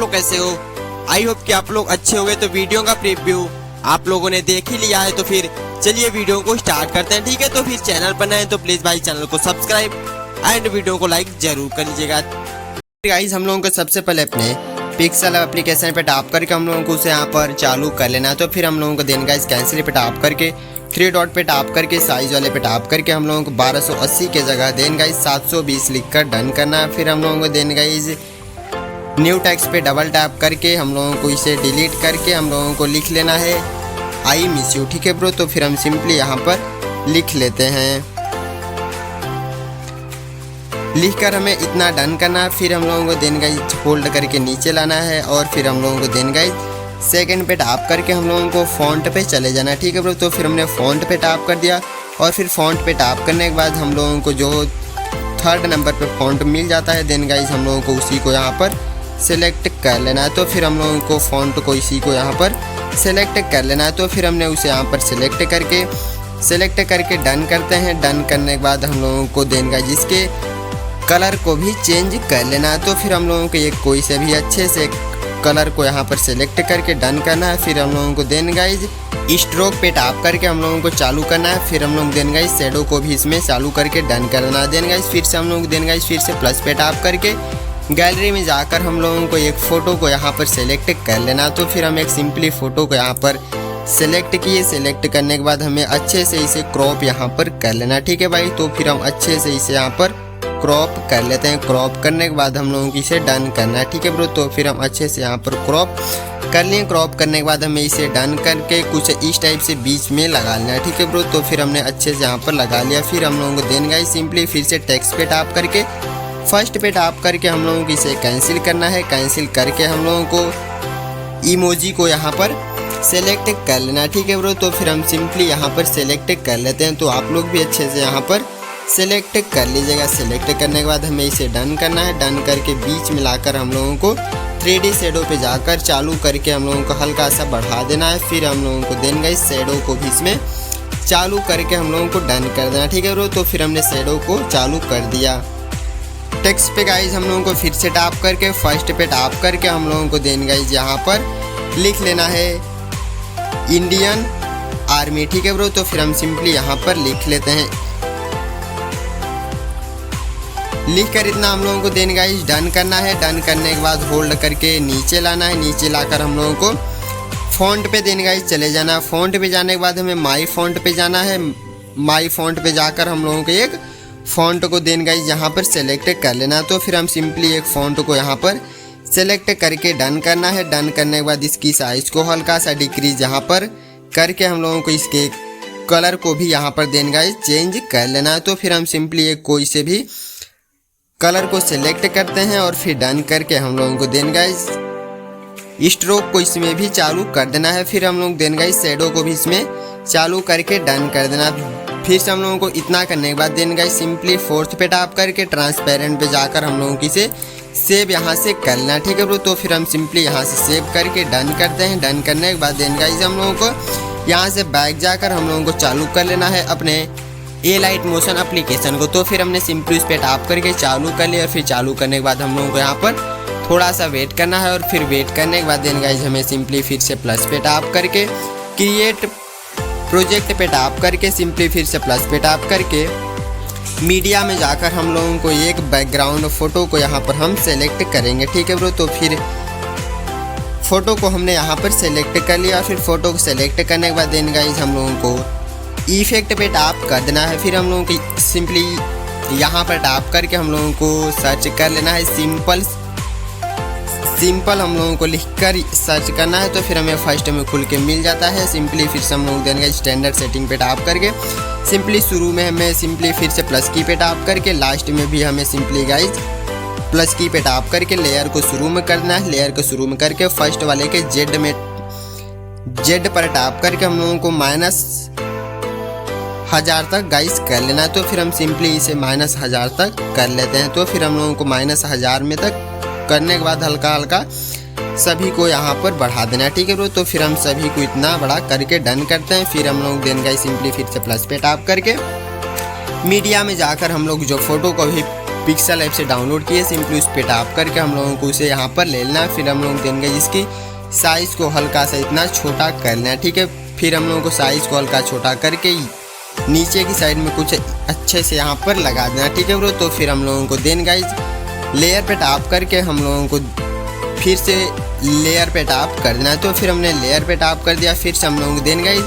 लोग कैसे हो। आई होप कि आप लोग अच्छे होंगे। तो वीडियो का प्रीव्यू आप लोगों ने देख ही लिया है, तो फिर चलिए वीडियो को स्टार्ट करते हैं। ठीक है, तो फिर चैनल पर नए हैं तो प्लीज भाई चैनल को सब्सक्राइब एंड वीडियो को लाइक जरूर कर लीजिएगा। गाइस हम लोगों को सबसे पहले अपने पिक्सल एप्लीकेशन पे टैप करके हम लोगों को उसे यहाँ पर चालू कर लेना है। तो फिर हम लोगों को देन गाइस कैंसिल पे टैप करके 3 डॉट पे टैप करके साइज वाले पे टैप करके हम लोगों को 1280 के जगह देन गाइस 720 लिखकर डन करना है। फिर हम लोगों को देन गाइस न्यू टेक्स्ट पे डबल टैप करके हम लोगों को इसे डिलीट करके हम लोगों को लिख लेना है आई मिस यू। ठीक है ब्रो, तो फिर हम सिंपली यहाँ पर लिख लेते हैं। लिखकर हमें इतना डन करना है। फिर हम लोगों को देन गाइस होल्ड करके नीचे लाना है और फिर हम लोगों को देन गाइस सेकंड पे टैप करके हम लोगों को फॉन्ट पे चले जाना है। ठीक है ब्रो, तो फिर हमने फॉन्ट पे टैप कर दिया और फिर फॉन्ट पे टैप करने के बाद हम लोगों को जो 3rd नंबर पे फॉन्ट मिल जाता है देन गाइस हम लोगों को उसी को यहाँ पर सिलेक्ट कर लेना है। तो फिर हम लोगों को फॉन्ट को इसी को यहाँ पर सिलेक्ट कर लेना है। तो फिर हमने उसे यहाँ पर सिलेक्ट करके डन करते हैं। डन करने के बाद हम लोगों को देन गाइस इसके कलर को भी चेंज कर लेना है। तो फिर हम लोगों को एक कोई से भी अच्छे से कलर को यहाँ पर सिलेक्ट करके डन करना है। फिर हम लोगों को देन गाइस स्ट्रोक पे टैप करके हम लोगों को चालू करना है। फिर हम लोग देन गाइस शैडो को भी इसमें चालू करके डन करना है। देन गाइस फिर से हम लोग देन गाइस फिर से प्लस पे टैप करके गैलरी में जाकर हम लोगों को एक फ़ोटो को यहाँ पर सिलेक्ट कर लेना। तो फिर हम एक सिंपली फ़ोटो को यहाँ पर सिलेक्ट किए। सिलेक्ट करने के बाद हमें अच्छे से इसे क्रॉप यहाँ पर कर लेना। ठीक है भाई, तो फिर हम अच्छे से इसे यहाँ पर क्रॉप कर लेते हैं। क्रॉप करने के बाद हम लोगों को इसे डन करना है। ठीक है ब्रो, तो फिर हम अच्छे से यहाँ पर क्रॉप कर लिए। क्रॉप करने के बाद हमें इसे डन करके कुछ इस टाइप से बीच में लगा लेना है। ठीक है ब्रो, तो फिर हमने अच्छे से यहाँ पर लगा लिया। फिर हम लोगों को देन गाइस सिंपली फिर से टेक्स्ट पे टैप करके फर्स्ट पे टैप करके हम लोगों को इसे कैंसिल करना है। कैंसिल करके हम लोगों को इमोजी को यहाँ पर सेलेक्ट कर लेना। ठीक है ब्रो, तो फिर हम सिंपली यहाँ पर सेलेक्ट कर लेते हैं। तो आप लोग भी अच्छे से यहाँ पर सेलेक्ट कर लीजिएगा। सेलेक्ट करने के बाद हमें इसे डन करना है। डन करके बीच में लाकर हम लोगों को 3D शैडो पे जाकर चालू करके हम लोगों को हल्का सा बढ़ा देना है। फिर हम लोगों को देन गाइस शैडो को भी इसमें चालू करके हम लोगों को डन कर देना। ठीक है ब्रो, तो फिर हमने शैडो को चालू कर दिया। टेक्स्ट पे गाइस हम लोगों को फिर से टैप करके फर्स्ट पे टैप करके हम लोगों को देन गाइस यहाँ पर लिख लेना है इंडियन आर्मी। ठीक है ब्रो, तो फिर हम सिंपली यहाँ पर लिख लेते हैं। लिख कर इतना हम लोगों को देन गाइस डन करना है। डन करने के बाद होल्ड करके नीचे लाना है। नीचे लाकर हम लोगों को फॉन्ट पे देन गाइस चले जाना है। फॉन्ट पे जाने के बाद हमें माई फॉन्ट पे जाना है। माई फॉन्ट पे जाकर हम लोगों को एक फॉन्ट को देन गाइस यहाँ पर सेलेक्ट कर लेना। तो फिर हम सिंपली एक फॉन्ट को यहाँ पर सेलेक्ट करके डन करना है। डन करने के बाद इसकी साइज को हल्का सा डिक्रीज यहाँ पर करके हम लोगों को इसके कलर को भी यहाँ पर देन गाइस चेंज कर लेना है। तो फिर हम सिंपली एक कोई से भी कलर को सिलेक्ट करते हैं और फिर डन करके हम लोगों को देन गाइस स्ट्रोक को इसमें भी चालू कर देना है। फिर हम लोग देन गाइस शैडो को भी इसमें चालू करके डन कर देना। फिर से हम लोगों को इतना करने के बाद देन गाइस सिंपली 4th पे टैप करके ट्रांसपेरेंट पे जाकर हम लोगों की इसे सेव यहाँ से कर लेना। ठीक है ब्रो, तो फिर हम सिंपली यहाँ से सेव करके डन करते हैं। डन करने के बाद देन गाइस हम लोगों को यहाँ से बैक जाकर हम लोगों को चालू कर लेना है अपने ए लाइट मोशन एप्लीकेशन को। तो फिर हमने सिंपली उस पर टैप करके चालू कर लिया। फिर चालू करने के बाद हम लोगों को यहाँ पर थोड़ा सा वेट करना है और फिर वेट करने के बाद देन गाइस हमें सिंपली फिर से प्लस पे टैप करके क्रिएट प्रोजेक्ट पे टैप करके सिंपली फिर से प्लस पे टैप करके मीडिया में जाकर हम लोगों को एक बैकग्राउंड फ़ोटो को यहाँ पर हम सेलेक्ट करेंगे। ठीक है ब्रो, तो फिर फ़ोटो को हमने यहाँ पर सेलेक्ट कर लिया। फिर फ़ोटो को सेलेक्ट करने के बाद देन गाइस हम लोगों को इफेक्ट पे टैप कर देना है। फिर हम लोगों को सिंपली यहाँ पर टैप करके हम लोगों को सर्च कर लेना है सिंपल हम लोगों को लिखकर सर्च करना है। तो फिर हमें फर्स्ट में खुल के मिल जाता है। सिंपली फिर से हम लोग देंगे स्टैंडर्ड सेटिंग पे टैप करके सिंपली शुरू में हमें सिंपली फिर से प्लस की पे टैप करके लास्ट में भी हमें सिंपली गाइज प्लस की पे टैप करके लेयर को शुरू में करना है। लेयर को शुरू में करके फर्स्ट वाले के जेड पर टैप करके हम लोगों को -1000 तक गाइस कर लेना है। तो फिर हम सिंपली इसे -1000 तक कर लेते हैं। तो फिर हम लोगों को -1000 में तक करने के बाद हल्का हल्का सभी को यहाँ पर बढ़ा देना है। ठीक है ब्रो, तो फिर हम सभी को इतना बड़ा करके डन करते हैं। फिर हम लोग देन गाइस सिंपली फिर से प्लस पे टैप करके मीडिया में जाकर हम लोग जो फोटो को भी पिक्सल ऐप से डाउनलोड किए, सिंपली उस पर टैप करके हम लोगों को उसे यहाँ पर ले लेना है। फिर हम लोग देंगे इसकी साइज़ को हल्का सा इतना छोटा कर लेना है, ठीक है। फिर हम लोगों को साइज़ को हल्का छोटा करके नीचे की साइड में कुछ अच्छे से यहाँ पर लगा देना, ठीक है ब्रो। तो फिर हम लोगों को देन गाइज लेयर पे टैप करके हम लोगों को फिर से लेयर पे टैप कर देना है। तो फिर हमने लेयर पे टैप कर दिया। फिर से हम लोगों को देन गाइज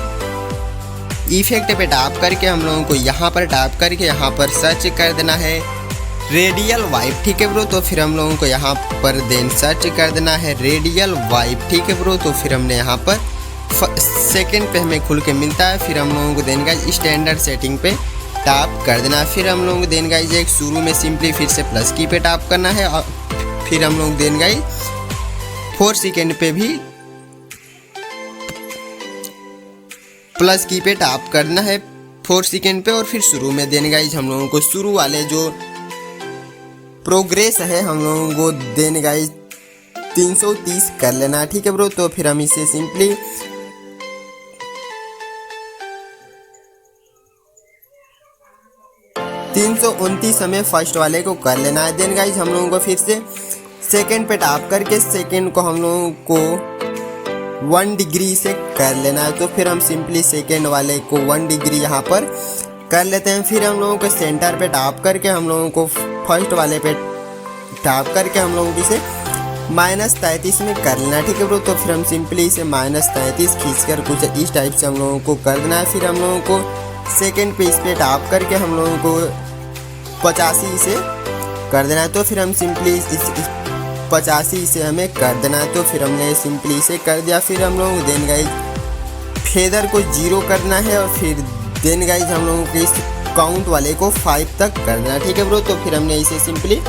इफेक्ट पे टैप करके हम लोगों को यहाँ पर टैप करके यहाँ पर सर्च कर देना है रेडियल वाइब, ठीक है ब्रो। तो फिर हम लोगों को यहाँ पर देन सर्च कर देना है रेडियल वाइब, ठीक है ब्रो। तो फिर हमने यहाँ पर सेकंड पे हमें खुल के मिलता है। फिर हम लोगों को देन गाइज स्टैंडर्ड सेटिंग पे टैप कर देना है। फिर हम लोगों को देन गाइज एक शुरू में सिंपली फिर से प्लस की पे टैप करना है और फिर हम लोग देन गाइज 4 सेकेंड पे भी प्लस की पे टैप करना है 4 सेकेंड पे। और फिर शुरू में देन गाइज हम लोगों को शुरू वाले जो प्रोग्रेस है हम लोगों को देन गाइज 330 कर लेना है, ठीक है ब्रो। तो फिर हम इसे सिंपली 329 हमें फर्स्ट वाले को कर लेना है। देन गाइज हम लोगों को फिर से सेकंड पे टैप करके सेकंड को हम लोगों को 1 डिग्री से कर लेना है। तो फिर हम सिंपली सेकंड वाले को 1 डिग्री यहाँ पर कर लेते हैं। फिर हम लोगों को सेंटर पे टैप करके हम लोगों को फर्स्ट वाले पे टैप करके हम लोगों को इसे -33 में कर लेना है, ठीक है ब्रो। तो फिर हम सिंपली इसे -33 खींचकर कुछ इस टाइप से हम लोगों को कर देना है। फिर हम लोगों को सेकंड पे इस पे टैप करके हम लोगों को 85 से कर देना है। तो फिर हम सिंपली इस 85 से हमें कर देना है। तो फिर हमने सिंपली इसे कर दिया। फिर हम लोगों को देन गाइज फेदर को 0 करना है और फिर देन गाइज हम लोगों को इस काउंट वाले को 5 तक कर देना, ठीक है ब्रो। तो फिर हमने इसे सिंपली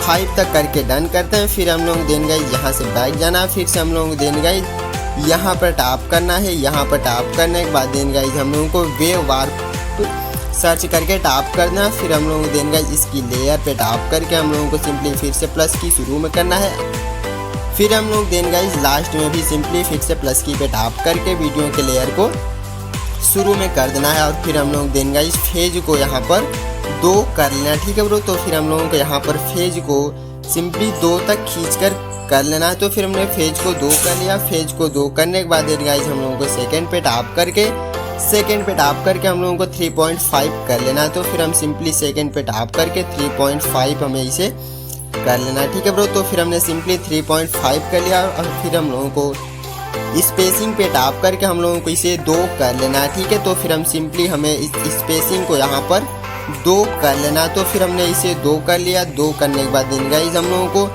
5 तक करके डन करते हैं। फिर हम लोग देन गाइज यहाँ से बैक जाना है। फिर से हम लोग देन गाइज यहाँ पर टैप करना है। यहाँ पर टैप करने के बाद देन गाइज हम लोगों को वेव वार्प सर्च करके टैप करना। फिर हम लोग देन गाइज इसकी लेयर पे टैप करके हम लोगों को सिंपली फिर से प्लस की शुरू में करना है। फिर हम लोग देन गाइज लास्ट में भी सिंपली फिर से प्लस की पे टैप करके वीडियो के लेयर को शुरू में कर देना है। और फिर हम लोग देन गाइज फेज को यहाँ पर 2 कर लेना, ठीक है ब्रो। तो फिर हम लोगों को यहाँ पर फेज को सिंपली 2 तक खींचकर कर लेना है। तो फिर हमने फेज को 2 कर लिया। फेज को 2 करने के बाद गाइज हम लोगों को सेकंड पे टैप करके हम लोगों को 3.5 कर लेना है। तो फिर हम सिंपली सेकंड पे टैप करके 3.5 हमें इसे कर लेना है, ठीक है ब्रो। तो फिर हमने सिंपली 3.5 कर लिया और फिर हम लोगों को स्पेसिंग पे टैप करके हम लोगों को इसे 2 कर लेना है, ठीक है। तो फिर हम सिंपली हमें इस स्पेसिंग को यहाँ पर 2 कर लेना है। तो फिर हमने इसे 2 कर लिया। 2 करने के बाद देन गाइज हम लोगों को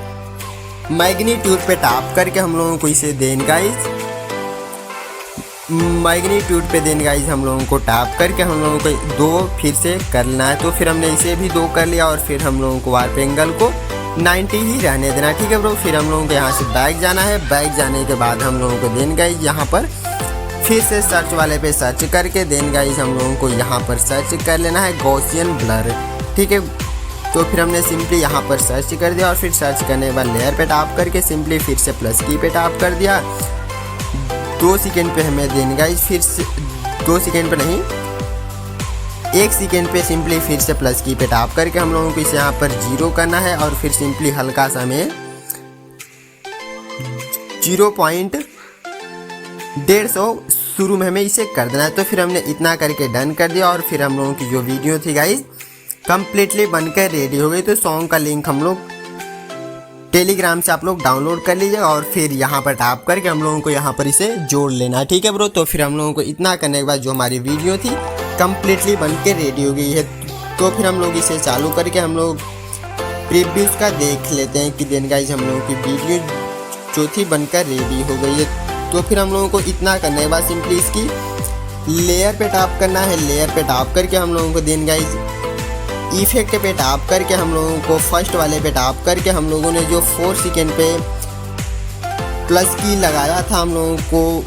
मैग्नीट्यूड पे टैप करके हम लोगों को इसे देन गाइज मैग्नीट्यूड पे देन गाइज हम लोगों को टैप करके हम लोगों को 2 फिर से कर लेना है। तो फिर हमने इसे भी 2 कर लिया और फिर हम लोगों को वार्प एंगल को 90 ही रहने देना, ठीक है ब्रो। फिर हम लोगों को यहाँ से बैक जाना है। बैक जाने के बाद हम लोगों को देन गाइज यहाँ पर फिर से सर्च वाले पे सर्च करके देन गाइज हम लोगों को यहाँ पर सर्च कर लेना है गॉसियन ब्लर, ठीक है। तो फिर हमने सिंपली यहाँ पर सर्च कर दिया और फिर सर्च करने के बाद लेयर पे टैप करके सिंपली फिर से प्लस की पे टैप कर दिया। 2 सेकेंड पे हमें देन गाइज फिर से 2 सेकेंड पे नहीं 1 सेकेंड पे सिंपली फिर से प्लस की पे टैप करके हम लोगों को इसे यहाँ पर 0 करना है और फिर सिंपली हल्का सा हमें 0.150 शुरू में हमें इसे कर देना है। तो फिर हमने इतना करके डन कर दिया और फिर हम लोगों की जो वीडियो थी गाइज कंप्लीटली बनकर रेडी हो गई। तो सॉन्ग का लिंक हम लोग टेलीग्राम से आप लोग डाउनलोड कर लीजिए और फिर यहाँ पर टैप करके हम लोगों को यहाँ पर इसे जोड़ लेना है, ठीक है ब्रो। तो फिर हम लोगों को इतना करने के बाद जो हमारी वीडियो थी कंप्लीटली बनकर रेडी हो गई है। तो फिर हम लोग इसे चालू करके हम लोग प्रीव्यूज का देख लेते हैं कि देन गाइज हम लोगों की वीडियो जो थी बनकर रेडी हो गई है। तो फिर हम लोगों को इतना करने के बाद सिंपली इसकी लेयर पे टैप करना है। लेयर पे टैप करके हम लोगों को देन गाइज इफेक्ट पे टैप करके हम लोगों को फर्स्ट वाले पे टैप करके हम लोगों ने जो 4 सेकेंड पे प्लस की लगाया था हम लोगों को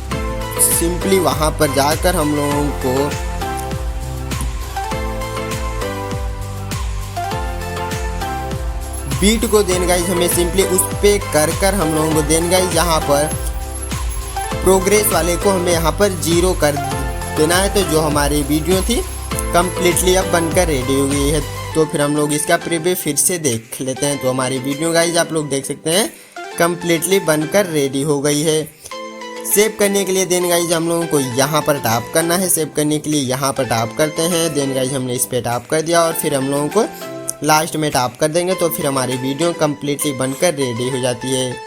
सिंपली वहाँ पर जाकर हम लोगों को बीट को देन गाइज हमें सिंपली उस पे कर हम लोगों को देन गाइज यहाँ पर प्रोग्रेस वाले को हमें यहाँ पर 0 कर देना है। तो जो हमारी वीडियो थी कंप्लीटली अब बनकर रेडी हो गई है। तो फिर हम लोग इसका प्रीव्यू फिर से देख लेते हैं। तो हमारी वीडियो गाइज आप लोग देख सकते हैं कम्प्लीटली बनकर रेडी हो गई है। सेव करने के लिए देन गाइज हम लोगों को यहाँ पर टैप करना है। सेव करने के लिए यहाँ पर टैप करते हैं। देन गाइज हमने इस पर टैप कर दिया और फिर हम लोगों को लास्ट में टैप कर देंगे तो फिर हमारी वीडियो कम्प्लीटली बनकर रेडी हो जाती है।